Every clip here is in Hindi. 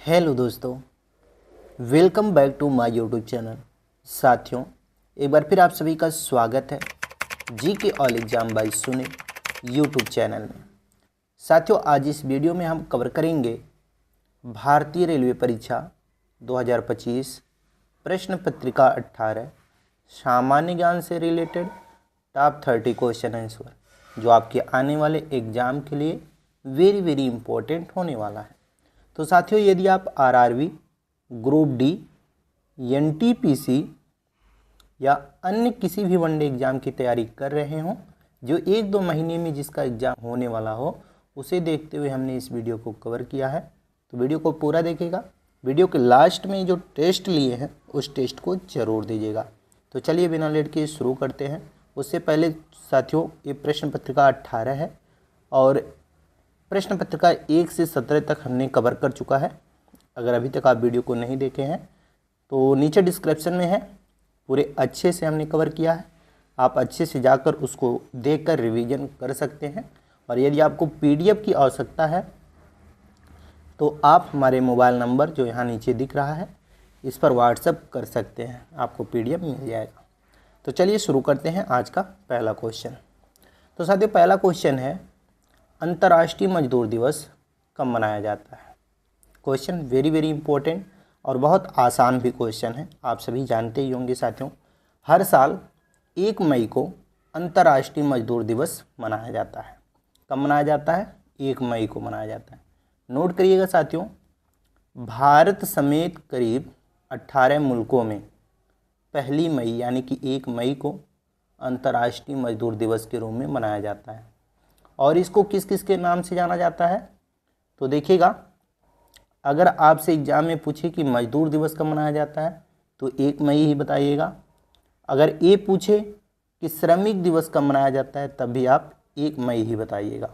हेलो दोस्तों, welcome back to my YouTube channel. साथियों, एक बार फिर आप सभी का स्वागत है G K all exam by Sunil YouTube channel में। साथियों, आज इस वीडियो में हम कवर करेंगे भारतीय रेलवे परीक्षा 2025 प्रश्न पत्रिका 18 सामान्य ज्ञान से रिलेटेड टॉप 30 क्वेश्चन आंसर, जो आपके आने वाले एग्ज़ाम के लिए वेरी इंपॉर्टेंट होने वाला है। तो साथियों, यदि आप आरआरबी, ग्रुप डी, एनटीपीसी या अन्य किसी भी वनडे एग्ज़ाम की तैयारी कर रहे हों, जो 1-2 महीने में जिसका एग्ज़ाम होने वाला हो, उसे देखते हुए हमने इस वीडियो को कवर किया है। तो वीडियो को पूरा देखिएगा। वीडियो के लास्ट में जो टेस्ट लिए हैं उस टेस्ट को ज़रूर दीजिएगा। तो चलिए बिना लेट के शुरू करते हैं। उससे पहले साथियों, ये प्रश्न पत्रिका 18 है और प्रश्न पत्रिका 1 से 17 तक हमने कवर कर चुका है। अगर अभी तक आप वीडियो को नहीं देखे हैं तो नीचे डिस्क्रिप्शन में है, पूरे अच्छे से हमने कवर किया है। आप अच्छे से जाकर उसको देखकर रिवीजन कर सकते हैं। और यदि आपको पीडीएफ की आवश्यकता है तो आप हमारे मोबाइल नंबर जो यहाँ नीचे दिख रहा है इस पर व्हाट्सएप कर सकते हैं, आपको पीडीएफ मिल जाएगा। तो चलिए शुरू करते हैं आज का पहला क्वेश्चन। तो साथियों, पहला क्वेश्चन है, अंतर्राष्ट्रीय मजदूर दिवस कब मनाया जाता है। क्वेश्चन वेरी इंपॉर्टेंट और बहुत आसान भी क्वेश्चन है, आप सभी जानते ही होंगे। साथियों, हर साल 1 मई को अंतर्राष्ट्रीय मजदूर दिवस मनाया जाता है। कब मनाया जाता है? 1 मई को मनाया जाता है। नोट करिएगा साथियों, भारत समेत करीब 18 मुल्कों में 1 मई यानी कि 1 मई को अंतर्राष्ट्रीय मजदूर दिवस के रूप में मनाया जाता है। और इसको किस किस के नाम से जाना जाता है? तो देखिएगा, अगर आपसे एग्जाम में पूछे कि मजदूर दिवस कब मनाया जाता है तो 1 मई ही बताइएगा। अगर ये पूछे कि श्रमिक दिवस कब मनाया जाता है तब भी आप 1 मई ही बताइएगा,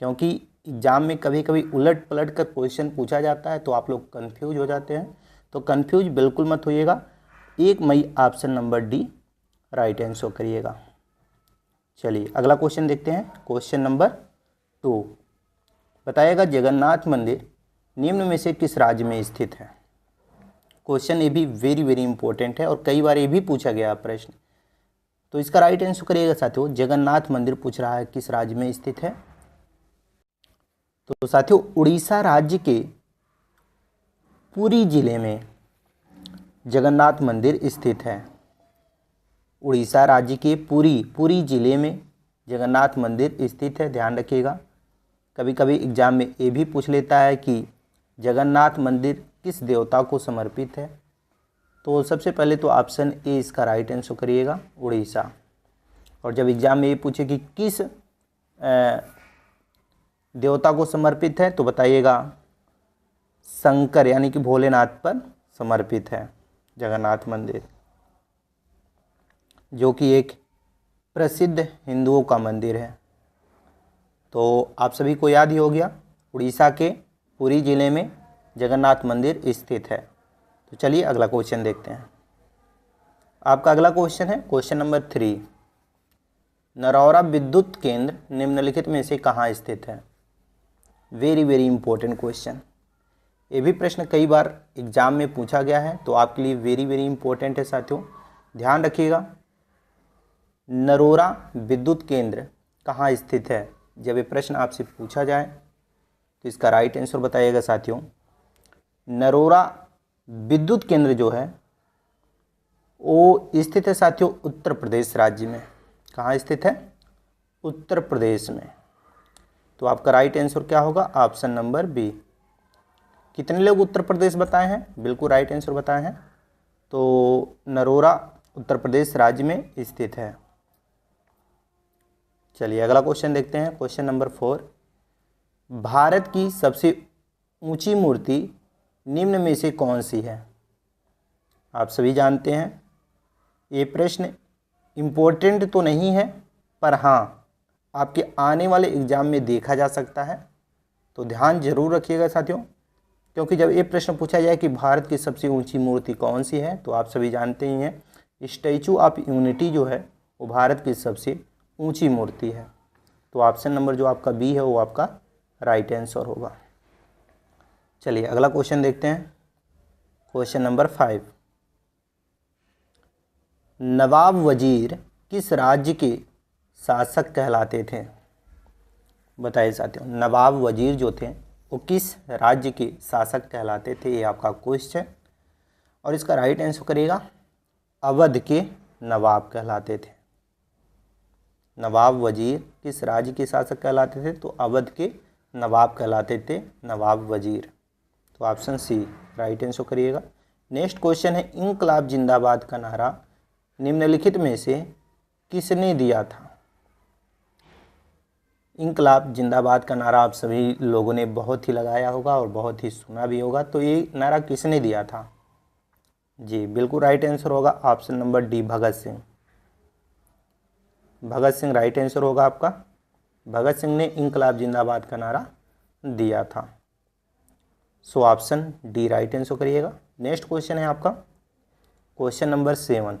क्योंकि एग्जाम में कभी कभी उलट पलट कर क्वेश्चन पूछा जाता है तो आप लोग कंफ्यूज हो जाते हैं। तो कंफ्यूज बिल्कुल मत होइएगा। 1 मई option number D right answer करिएगा। चलिए अगला क्वेश्चन देखते हैं। क्वेश्चन नंबर 2 बताइएगा, जगन्नाथ मंदिर निम्न में से किस राज्य में स्थित है। क्वेश्चन ये भी वेरी इंपॉर्टेंट है और कई बार ये भी पूछा गया प्रश्न। तो इसका राइट आंसर करिएगा साथियों, जगन्नाथ मंदिर पूछ रहा है किस राज्य में स्थित है। तो साथियों, उड़ीसा राज्य के पुरी जिले में जगन्नाथ मंदिर स्थित है। उड़ीसा राज्य के पुरी जिले में जगन्नाथ मंदिर स्थित है, ध्यान रखिएगा। कभी कभी एग्जाम में ये भी पूछ लेता है कि जगन्नाथ मंदिर किस देवता को समर्पित है। तो सबसे पहले तो ऑप्शन ए इसका राइट आंसर करिएगा, उड़ीसा। और जब एग्जाम में ये पूछे कि किस देवता को समर्पित है तो बताइएगा शंकर यानी कि भोलेनाथ पर समर्पित है जगन्नाथ मंदिर, जो कि एक प्रसिद्ध हिंदुओं का मंदिर है। तो आप सभी को याद ही हो गया, उड़ीसा के पुरी जिले में जगन्नाथ मंदिर स्थित है। तो चलिए अगला क्वेश्चन देखते हैं। आपका अगला क्वेश्चन है क्वेश्चन नंबर 3, नरौरा विद्युत केंद्र निम्नलिखित में से कहाँ स्थित है। Very important question. ये भी प्रश्न कई बार एग्जाम में पूछा गया है, तो आपके लिए वेरी इंपॉर्टेंट है साथियों, ध्यान रखिएगा। नरौरा विद्युत केंद्र कहाँ स्थित है, जब ये प्रश्न आपसे पूछा जाए तो इसका राइट आंसर बताइएगा साथियों। नरौरा विद्युत केंद्र जो है वो स्थित है साथियों उत्तर प्रदेश राज्य में। कहाँ स्थित है? उत्तर प्रदेश में। तो आपका राइट आंसर क्या होगा? Option number B. कितने लोग उत्तर प्रदेश बताए हैं? बिल्कुल राइट आंसर बताए हैं। तो नरौरा उत्तर प्रदेश राज्य में स्थित है। चलिए अगला क्वेश्चन देखते हैं। क्वेश्चन नंबर 4, भारत की सबसे ऊंची मूर्ति निम्न में से कौन सी है। आप सभी जानते हैं ये प्रश्न इम्पोर्टेंट तो नहीं है, पर हाँ आपके आने वाले एग्जाम में देखा जा सकता है। तो ध्यान जरूर रखिएगा साथियों, क्योंकि जब ये प्रश्न पूछा जाए कि भारत की सबसे ऊंची मूर्ति कौन सी है तो आप सभी जानते ही हैं स्टैचू ऑफ यूनिटी जो है वो भारत की सबसे ऊंची मूर्ति है। तो ऑप्शन नंबर जो आपका बी है वो आपका राइट आंसर होगा। चलिए अगला क्वेश्चन देखते हैं। क्वेश्चन नंबर 5, नवाब वजीर किस राज्य के शासक कहलाते थे? बताइए साथियों, नवाब वजीर जो थे वो किस राज्य के शासक कहलाते थे, ये आपका क्वेश्चन। और इसका राइट आंसर करिएगा अवध के नवाब कहलाते थे। नवाब वजीर किस राज्य के शासक कहलाते थे? तो अवध के नवाब कहलाते थे नवाब वजीर। तो ऑप्शन सी राइट आंसर करिएगा। नेक्स्ट क्वेश्चन है, इंकलाब जिंदाबाद का नारा निम्नलिखित में से किसने दिया था? इंकलाब जिंदाबाद का नारा आप सभी लोगों ने बहुत ही लगाया होगा और बहुत ही सुना भी होगा। तो ये नारा किसने दिया था? जी बिल्कुल राइट आंसर होगा option number D, Bhagat Singh. Bhagat Singh right answer होगा आपका। भगत सिंह ने इंकलाब जिंदाबाद का नारा दिया था। So option D right answer करिएगा। नेक्स्ट क्वेश्चन है आपका क्वेश्चन नंबर 7,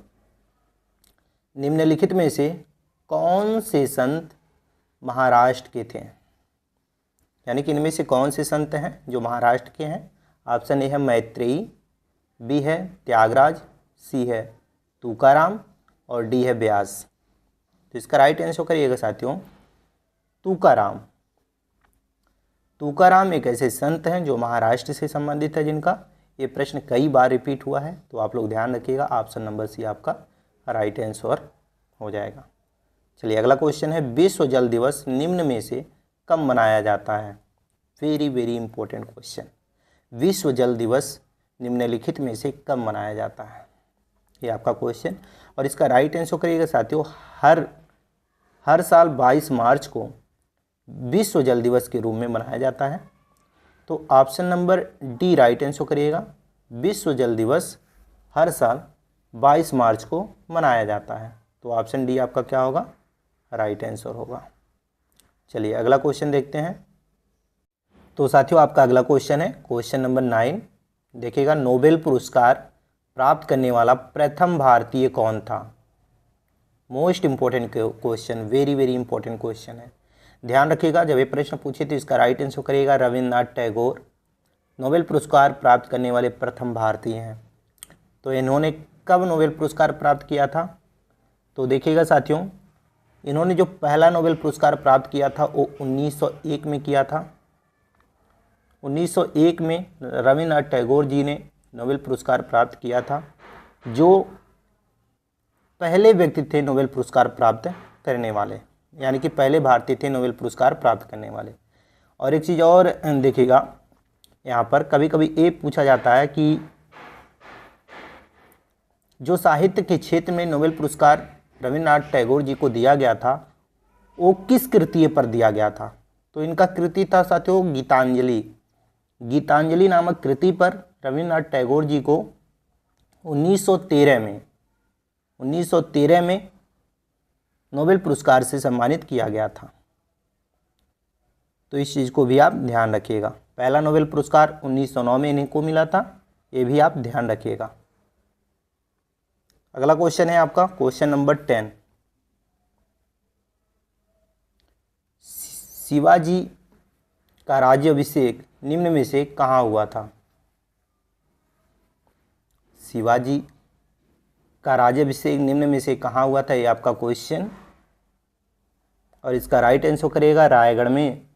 निम्नलिखित में से कौन से संत महाराष्ट्र के थे? यानी कि इनमें से कौन से संत हैं जो महाराष्ट्र के हैं? ऑप्शन ए है मैत्रेयी, बी है त्यागराज, सी है तुकाराम और डी है व्यास। तो इसका राइट आंसर करिएगा साथियों तुकाराम। तुकाराम एक ऐसे संत हैं जो महाराष्ट्र से संबंधित है, जिनका ये प्रश्न कई बार रिपीट हुआ है। तो आप लोग ध्यान रखिएगा, ऑप्शन नंबर सी आपका राइट आंसर हो जाएगा। चलिए अगला क्वेश्चन है, विश्व जल दिवस निम्न में से कब मनाया जाता है? Very very important question. विश्व जल दिवस निम्नलिखित में से कब मनाया जाता है, ये आपका क्वेश्चन। और इसका राइट आंसर करिएगा साथियों, हर साल 22 मार्च को विश्व जल दिवस के रूप में मनाया जाता है। तो option number D right answer करिएगा। विश्व जल दिवस हर साल 22 मार्च को मनाया जाता है। तो ऑप्शन डी आपका क्या होगा? राइट आंसर होगा। चलिए अगला क्वेश्चन देखते हैं। तो साथियों आपका अगला क्वेश्चन है क्वेश्चन नंबर 9। देखिएगा, नोबेल पुरस्कार प्राप्त करने वाला प्रथम भारतीय कौन था? Most important question, very very important question है। ध्यान रखिएगा, जब ये प्रश्न पूछे तो इसका राइट आंसर करिएगा रविन्द्रनाथ टैगोर नोबेल पुरस्कार प्राप्त करने वाले प्रथम भारतीय हैं। तो इन्होंने कब नोबेल पुरस्कार प्राप्त किया था? तो देखिएगा साथियों, इन्होंने जो पहला नोबेल पुरस्कार प्राप्त किया था वो 1901 में किया था। 1901 में रविन्द्रनाथ टैगोर जी ने नोबेल पुरस्कार प्राप्त किया था, जो पहले व्यक्ति थे नोबेल पुरस्कार प्राप्त करने वाले, यानी कि पहले भारतीय थे नोबेल पुरस्कार प्राप्त करने वाले। और एक चीज़ और देखिएगा, यहाँ पर कभी कभी ये पूछा जाता है कि जो साहित्य के क्षेत्र में नोबेल पुरस्कार रविन्द्रनाथ टैगोर जी को दिया गया था वो किस कृति पर दिया गया था? तो इनका कृति था साथियों गीतांजलि। गीतांजलि नामक कृति पर रविन्द्रनाथ टैगोर जी को 1913 में नोबेल पुरस्कार से सम्मानित किया गया था। तो इस चीज़ को भी आप ध्यान रखिएगा। पहला नोबेल पुरस्कार 1909 में इनको मिला था, ये भी आप ध्यान रखिएगा। अगला क्वेश्चन है आपका क्वेश्चन नंबर 10। शिवाजी का राज्याभिषेक निम्न में से कहाँ हुआ था? शिवाजी का राज्याभिषेक निम्न में से कहाँ हुआ था, ये आपका क्वेश्चन। और इसका राइट आंसर करिएगा रायगढ़ में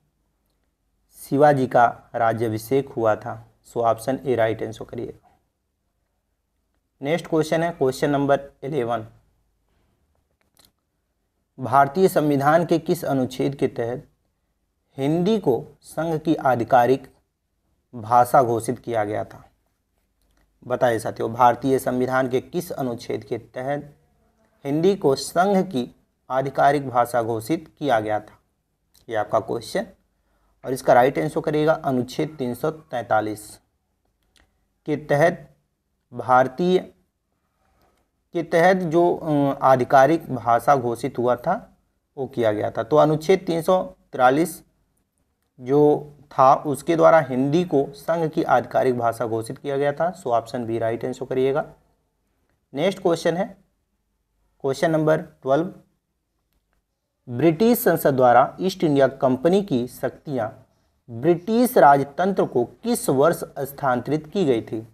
शिवाजी का राज्याभिषेक हुआ था। So option A right answer करिएगा। नेक्स्ट क्वेश्चन है क्वेश्चन नंबर 11। भारतीय संविधान के किस अनुच्छेद के तहत हिंदी को संघ की आधिकारिक भाषा घोषित किया गया था? बताइए साथियों, भारतीय संविधान के किस अनुच्छेद के तहत हिंदी को संघ की आधिकारिक भाषा घोषित किया गया था, ये आपका क्वेश्चन। और इसका राइट आंसर करिएगा अनुच्छेद 343 के तहत भारतीय के तहत जो आधिकारिक भाषा घोषित हुआ था वो किया गया था। तो अनुच्छेद 343 जो था उसके द्वारा हिंदी को संघ की आधिकारिक भाषा घोषित किया गया था। So option B right answer करिएगा। नेक्स्ट क्वेश्चन है क्वेश्चन नंबर 12। ब्रिटिश संसद द्वारा ईस्ट इंडिया कंपनी की शक्तियां ब्रिटिश राजतंत्र को किस वर्ष स्थानांतरित की गई थी?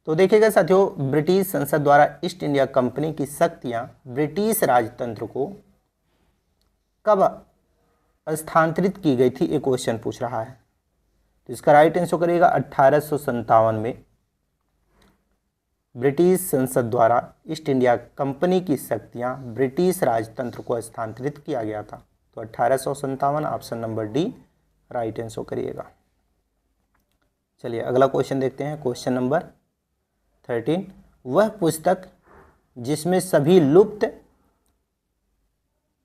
तो देखिएगा साथियों, ब्रिटिश संसद द्वारा ईस्ट इंडिया कंपनी की शक्तियां ब्रिटिश राजतंत्र को कब स्थानांतरित की गई थी, एक क्वेश्चन पूछ रहा है। तो इसका राइट आंसर करिएगा 1857 में ब्रिटिश संसद द्वारा ईस्ट इंडिया कंपनी की शक्तियां ब्रिटिश राजतंत्र को स्थानांतरित किया गया था। तो 1857, option number D right answer करिएगा। चलिए अगला क्वेश्चन देखते हैं, क्वेश्चन नंबर 13। वह पुस्तक जिसमें सभी लुप्त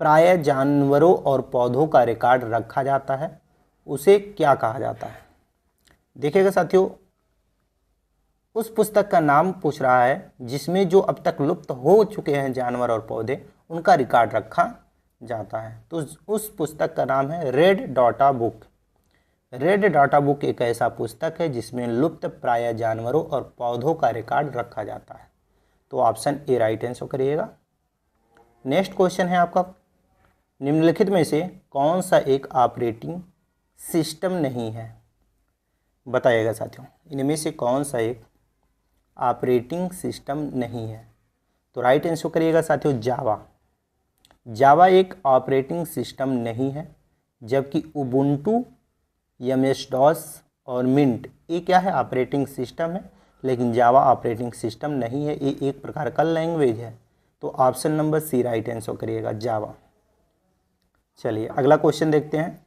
प्राय जानवरों और पौधों का रिकॉर्ड रखा जाता है उसे क्या कहा जाता है? देखिएगा साथियों, उस पुस्तक का नाम पूछ रहा है जिसमें जो अब तक लुप्त हो चुके हैं जानवर और पौधे उनका रिकॉर्ड रखा जाता है। तो उस पुस्तक का नाम है red data book. Red data book एक ऐसा पुस्तक है जिसमें लुप्त प्राय जानवरों और पौधों का रिकॉर्ड रखा जाता है। तो ऑप्शन ए राइट आंसर करिएगा। नेक्स्ट क्वेश्चन है आपका, निम्नलिखित में से कौन सा एक ऑपरेटिंग सिस्टम नहीं है? बताइएगा साथियों, इनमें से कौन सा एक ऑपरेटिंग सिस्टम नहीं है? तो राइट आंसर करिएगा साथियों जावा। जावा एक ऑपरेटिंग सिस्टम नहीं है, जबकि उबुंटू, एमएस-डॉस और मिंट ये क्या है, ऑपरेटिंग सिस्टम है, लेकिन जावा ऑपरेटिंग सिस्टम नहीं है, ये एक प्रकार का लैंग्वेज है। तो option number C right answer करिएगा जावा। चलिए अगला क्वेश्चन देखते हैं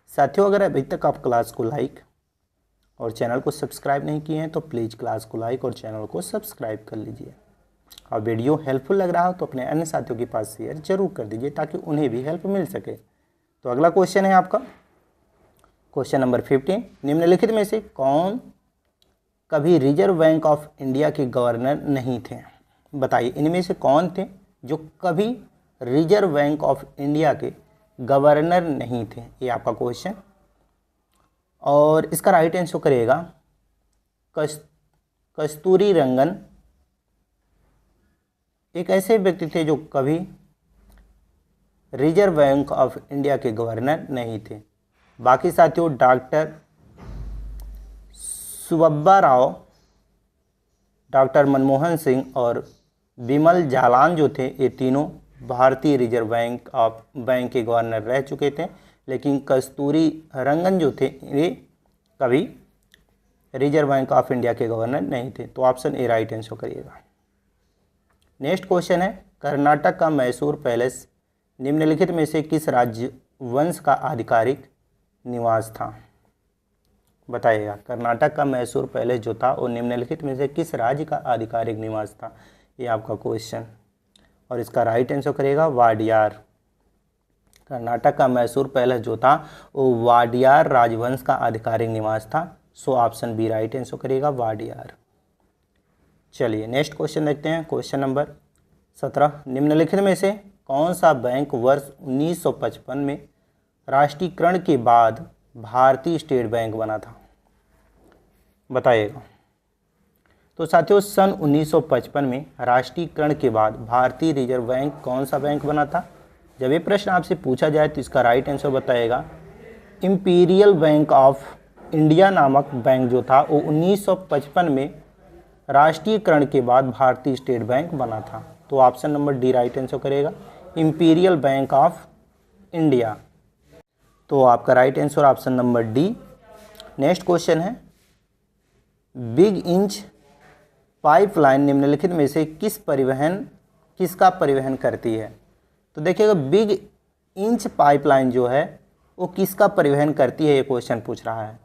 साथियों। अगर अभी तक आप क्लास को लाइक और चैनल को सब्सक्राइब नहीं किए हैं तो प्लीज़ क्लास को लाइक और चैनल को सब्सक्राइब कर लीजिए। और वीडियो हेल्पफुल लग रहा हो तो अपने अन्य साथियों के पास शेयर जरूर कर दीजिए ताकि उन्हें भी हेल्प मिल सके। तो अगला क्वेश्चन है आपका क्वेश्चन नंबर 15। निम्नलिखित में से कौन कभी रिजर्व बैंक ऑफ इंडिया के गवर्नर नहीं थे? बताइए इनमें से कौन थे जो कभी रिजर्व बैंक ऑफ इंडिया के गवर्नर नहीं थे, ये आपका क्वेश्चन। और इसका राइट आंसर करिएगा कस्तूरी रंगन। एक ऐसे व्यक्ति थे जो कभी रिजर्व बैंक ऑफ इंडिया के गवर्नर नहीं थे। बाकी साथियों डॉक्टर सुब्बा राव, डॉक्टर मनमोहन सिंह और बिमल जालान जो थे ये तीनों भारतीय रिजर्व बैंक के गवर्नर रह चुके थे, लेकिन कस्तूरी रंगन जो थे ये कभी रिजर्व बैंक ऑफ इंडिया के गवर्नर नहीं थे। तो ऑप्शन ए राइट आंसर करिएगा। नेक्स्ट क्वेश्चन है, कर्नाटक का मैसूर पैलेस निम्नलिखित में से किस राजवंश का आधिकारिक निवास था? बताइएगा कर्नाटक का मैसूर पैलेस जो था वो निम्नलिखित में से किस राज्य का आधिकारिक निवास था, ये आपका क्वेश्चन। और इसका राइट आंसर करिएगा वाडियार। कर्नाटक का मैसूर पैलेस जो था वो वाडियार राजवंश का आधिकारिक निवास था। So option B right answer करिएगा वाडियार। चलिए नेक्स्ट क्वेश्चन देखते हैं, क्वेश्चन नंबर 17। निम्नलिखित में से कौन सा बैंक वर्ष 1955 में राष्ट्रीयकरण के बाद भारतीय स्टेट बैंक बना था? बताइएगा। तो साथियों सन 1955 में राष्ट्रीयकरण के बाद भारतीय रिजर्व बैंक कौन सा बैंक बना था? जब ये प्रश्न आपसे पूछा जाए तो इसका राइट आंसर बताइएगा इंपीरियल बैंक ऑफ इंडिया नामक बैंक जो था वो 1955 में राष्ट्रीयकरण के बाद भारतीय स्टेट बैंक बना था। तो option number D right answer करेगा इंपीरियल बैंक ऑफ इंडिया। तो आपका right answer option number D. Next question है, बिग इंच पाइपलाइन निम्नलिखित में से किसका परिवहन करती है? तो देखिएगा बिग इंच पाइपलाइन जो है वो किसका परिवहन करती है, ये क्वेश्चन पूछ रहा है।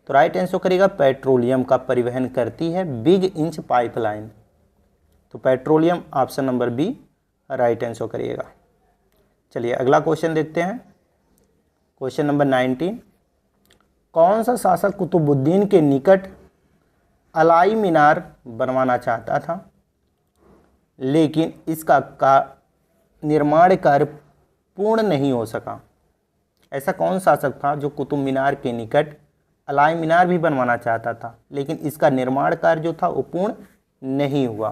तो राइट आंसर करेगा पेट्रोलियम का परिवहन करती है बिग इंच पाइपलाइन। तो petroleum option number B right answer करिएगा। चलिए अगला क्वेश्चन देखते हैं, क्वेश्चन नंबर 19। कौन सा शासक कुतुबुद्दीन के निकट अलाई मीनार बनवाना चाहता था लेकिन इसका निर्माण कार्य पूर्ण नहीं हो सका? ऐसा कौन शासक था जो कुतुब मीनार के निकट अलाई मीनार भी बनवाना चाहता था लेकिन इसका निर्माण कार्य जो था वो पूर्ण नहीं हुआ?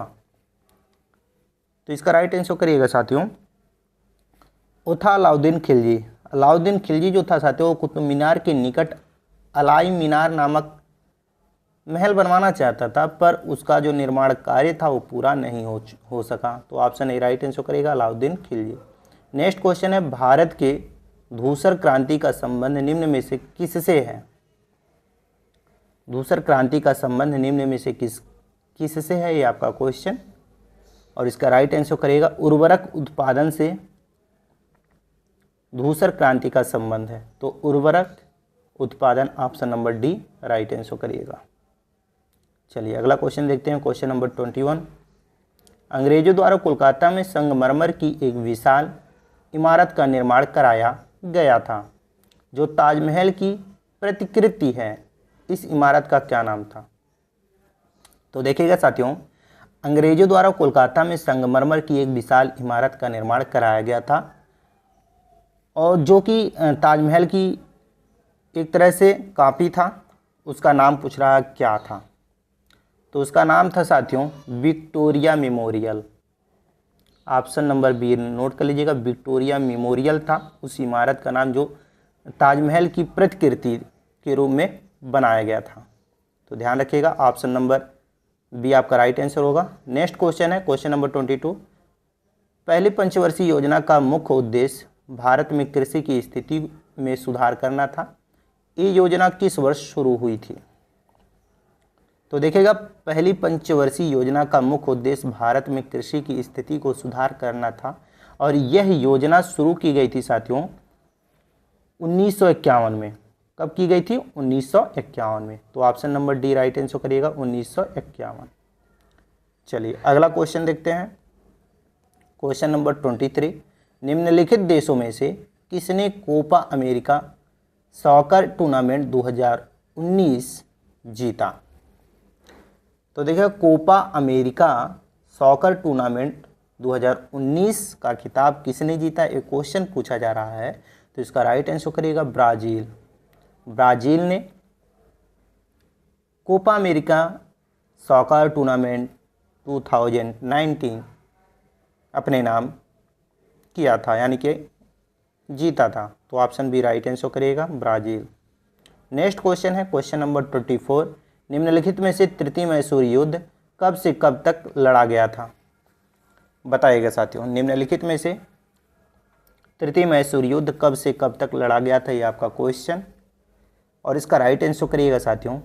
तो इसका राइट आंसर करिएगा साथियों उथा अलाउद्दीन खिलजी। अलाउद्दीन खिलजी जो था साथियों, वो कुतुब मीनार के निकट अलाई मीनार नामक महल बनवाना चाहता था, पर उसका जो निर्माण कार्य था वो पूरा नहीं हो सका। तो ऑप्शन ए राइट आंसर करेगा अलाउद्दीन खिलजी। नेक्स्ट क्वेश्चन है, भारत के धूसर क्रांति का संबंध निम्न में से किससे है? धूसर क्रांति का संबंध निम्न में से किससे है, ये आपका क्वेश्चन। और इसका राइट आंसर करेगा उर्वरक उत्पादन से धूसर क्रांति का संबंध है। तो उर्वरक उत्पादन, option number D right answer करिएगा। चलिए अगला क्वेश्चन देखते हैं, क्वेश्चन नंबर 21। अंग्रेजों द्वारा कोलकाता में संगमरमर की एक विशाल इमारत का निर्माण कराया गया था जो ताजमहल की प्रतिकृति है। इस इमारत का क्या नाम था? तो देखिएगा साथियों, अंग्रेजों द्वारा कोलकाता में संगमरमर की एक विशाल इमारत का निर्माण कराया गया था और जो कि ताजमहल की एक तरह से कॉपी था। उसका नाम पूछ रहा है क्या था? तो उसका नाम था साथियों Victoria Memorial. Option number B note कर लीजिएगा, विक्टोरिया मेमोरियल था उस इमारत का नाम जो ताजमहल की प्रतिकृति के रूप में बनाया गया था। तो ध्यान रखिएगा, ऑप्शन नंबर बी आपका राइट आंसर होगा। नेक्स्ट क्वेश्चन है क्वेश्चन नंबर 22। पहली पंचवर्षीय योजना का मुख्य उद्देश्य भारत में कृषि की स्थिति में सुधार करना था। ये योजना किस वर्ष शुरू हुई थी? तो देखिएगा, पहली पंचवर्षीय योजना का मुख्य उद्देश्य भारत में कृषि की स्थिति को सुधार करना था और यह योजना शुरू की गई थी साथियों 1951 में। कब की गई थी? 1951 में। तो option number D right answer करिएगा 1951। चलिए अगला क्वेश्चन देखते हैं, क्वेश्चन नंबर 23। निम्नलिखित देशों में से किसने कोपा अमेरिका सॉकर टूर्नामेंट 2019 जीता? तो देखिए, कोपा अमेरिका सॉकर टूर्नामेंट 2019 का खिताब किसने जीता, एक क्वेश्चन पूछा जा रहा है। तो इसका राइट आंसर करिएगा ब्राज़ील। ब्राज़ील ने कोपा अमेरिका सॉकर टूर्नामेंट 2019 अपने नाम किया था, यानी कि जीता था। तो ऑप्शन बी राइट आंसर करिएगा ब्राज़ील। नेक्स्ट क्वेश्चन है क्वेश्चन नंबर 24। निम्नलिखित में से तृतीय मैसूर युद्ध कब से कब तक लड़ा गया था? बताइएगा साथियों, निम्नलिखित में से तृतीय मैसूर युद्ध कब से कब तक लड़ा गया था, ये आपका क्वेश्चन। और इसका राइट आंसर करिएगा साथियों,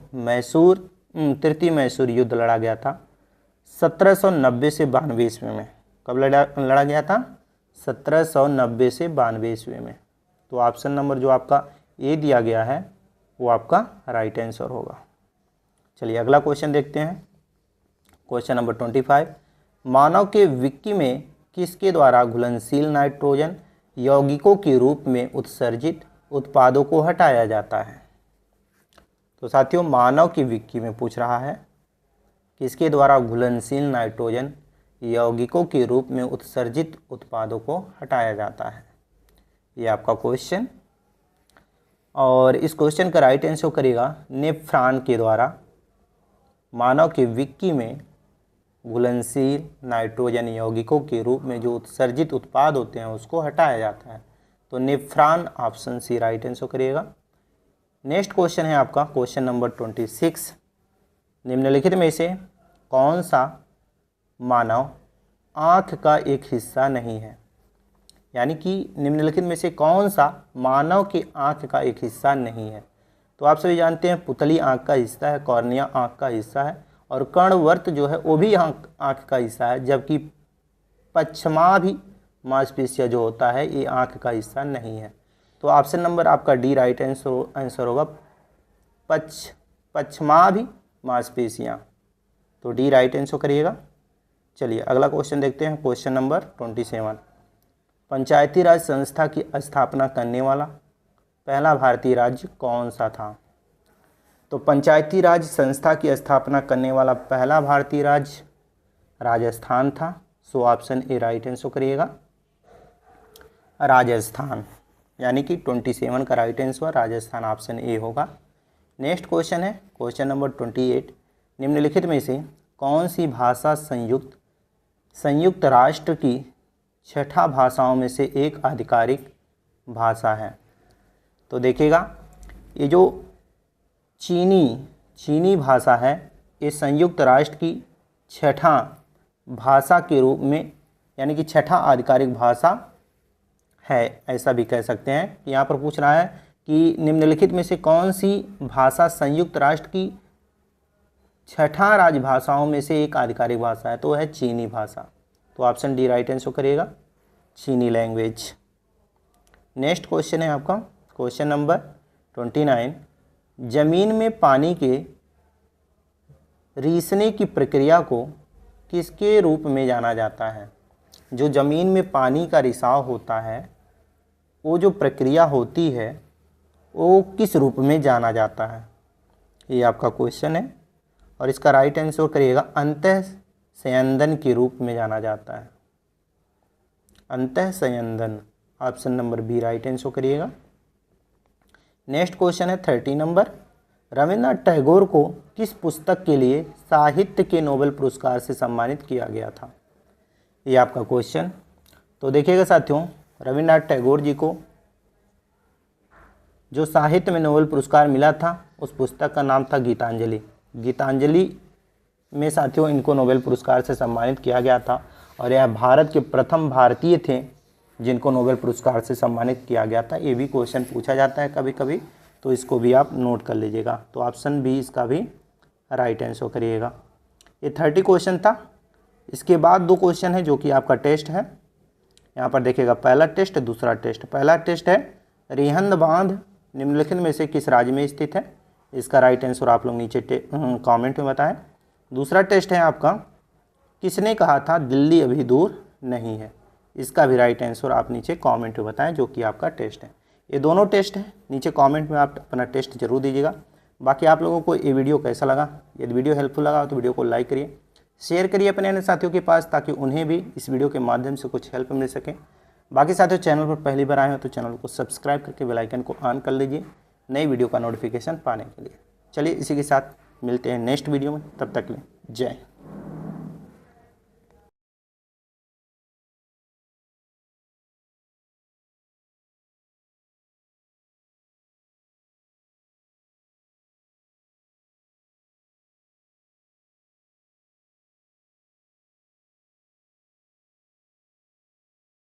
तृतीय मैसूर युद्ध लड़ा गया था 1790 से 92 ईस्वी में। कब लड़ा गया था? 1790 से 92 ईस्वी में। तो ऑप्शन नंबर जो आपका ए दिया गया है वो आपका राइट आंसर होगा। चलिए अगला क्वेश्चन देखते हैं, क्वेश्चन नंबर 25। मानव के विक्की में किसके द्वारा घुलनशील नाइट्रोजन यौगिकों के रूप में उत्सर्जित उत्पादों को हटाया जाता है? तो साथियों, मानव की विक्की में पूछ रहा है किसके द्वारा घुलनशील नाइट्रोजन यौगिकों के रूप में उत्सर्जित उत्पादों को हटाया जाता है, ये आपका क्वेश्चन। और इस क्वेश्चन का राइट आंसर करेगा नेफ्रॉन के द्वारा मानव के विक्की में घुलनशील नाइट्रोजन यौगिकों के रूप में जो उत्सर्जित उत्पाद होते हैं उसको हटाया जाता है। तो nephron, option C right answer करिएगा। नेक्स्ट क्वेश्चन है आपका क्वेश्चन नंबर 26। निम्नलिखित में से कौन सा मानव आँख का एक हिस्सा नहीं है? यानी कि निम्नलिखित में से कौन सा मानव की आँख का एक हिस्सा नहीं है? तो आप सभी जानते हैं पुतली आँख का हिस्सा है, कॉर्निया आँख का हिस्सा है और कर्णवर्त जो है वो भी आँख का हिस्सा है, जबकि पश्चिमा भी मांसपेशियाँ जो होता है ये आँख का हिस्सा नहीं है। तो ऑप्शन नंबर आपका डी राइट आंसर होगा पश्चिमा भी मांसपेशियाँ। तो डी राइट आंसर करिएगा। चलिए अगला क्वेश्चन देखते हैं, क्वेश्चन नंबर 27। पंचायती राज संस्था की स्थापना करने वाला पहला भारतीय राज्य कौन सा था? तो पंचायती राज संस्था की स्थापना करने वाला पहला भारतीय राज्य राजस्थान था। So option A right answer करिएगा राजस्थान, यानी कि 27 का right answer Rajasthan, option A होगा। नेक्स्ट क्वेश्चन है क्वेश्चन नंबर 28। निम्नलिखित में से कौन सी भाषा संयुक्त राष्ट्र की 6 भाषाओं में से एक आधिकारिक भाषा है? तो देखिएगा, ये जो चीनी भाषा है, ये संयुक्त राष्ट्र की छठा भाषा के रूप में, यानी कि छठा आधिकारिक भाषा है, ऐसा भी कह सकते हैं। यहाँ पर पूछ रहा है कि निम्नलिखित में से कौन सी भाषा संयुक्त राष्ट्र की छठा राजभाषाओं में से एक आधिकारिक भाषा है? तो है चीनी भाषा। तो ऑप्शन डी राइट आंसर करिएगा, चीनी लैंग्वेज। नेक्स्ट क्वेश्चन है आपका क्वेश्चन नंबर 29। जमीन में पानी के रिसने की प्रक्रिया को किसके रूप में जाना जाता है? जो ज़मीन में पानी का रिसाव होता है, वो जो प्रक्रिया होती है वो किस रूप में जाना जाता है? ये आपका क्वेश्चन है और इसका राइट आंसर करिएगा, अंतःस्यंदन के रूप में जाना जाता है। अंतःस्यंदन, option number B right answer करिएगा। नेक्स्ट क्वेश्चन है 30 नंबर। रविन्द्रनाथ टैगोर को किस पुस्तक के लिए साहित्य के नोबेल पुरस्कार से सम्मानित किया गया था? ये आपका क्वेश्चन। तो देखिएगा साथियों, रविन्द्रनाथ टैगोर जी को जो साहित्य में नोबेल पुरस्कार मिला था, उस पुस्तक का नाम था गीतांजलि। गीतांजलि में साथियों इनको नोबेल पुरस्कार से सम्मानित किया गया था और यह भारत के प्रथम भारतीय थे जिनको नोबेल पुरस्कार से सम्मानित किया गया था। ये भी क्वेश्चन पूछा जाता है कभी कभी, तो इसको भी आप नोट कर लीजिएगा। तो ऑप्शन बी इसका भी राइट आंसर करिएगा। ये 30 क्वेश्चन था। इसके बाद 2 क्वेश्चन है जो कि आपका टेस्ट है। यहाँ पर देखिएगा, पहला टेस्ट, दूसरा टेस्ट। पहला टेस्ट है रिहंद बांध निम्नलिखित में से किस राज्य में स्थित है? इसका राइट आंसर आप लोग नीचे कमेंट में बताएं। दूसरा टेस्ट है आपका, किसने कहा था दिल्ली अभी दूर नहीं है? इसका भी राइट आंसर आप नीचे कमेंट में बताएं, जो कि आपका टेस्ट है। ये दोनों टेस्ट हैं, नीचे कमेंट में आप अपना टेस्ट जरूर दीजिएगा। बाकी आप लोगों को ये वीडियो कैसा लगा? यदि वीडियो हेल्पफुल लगा तो वीडियो को लाइक करिए, शेयर करिए अपने अन्य साथियों के पास, ताकि उन्हें भी इस वीडियो के माध्यम से कुछ हेल्प मिल सके। बाकी साथियों, चैनल पर पहली बार आए हो तो चैनल को सब्सक्राइब करके बेल आइकन को ऑन कर लीजिए नई वीडियो का नोटिफिकेशन पाने के लिए। चलिए इसी के साथ मिलते हैं नेक्स्ट वीडियो में, तब तक के लिए जय हिंद।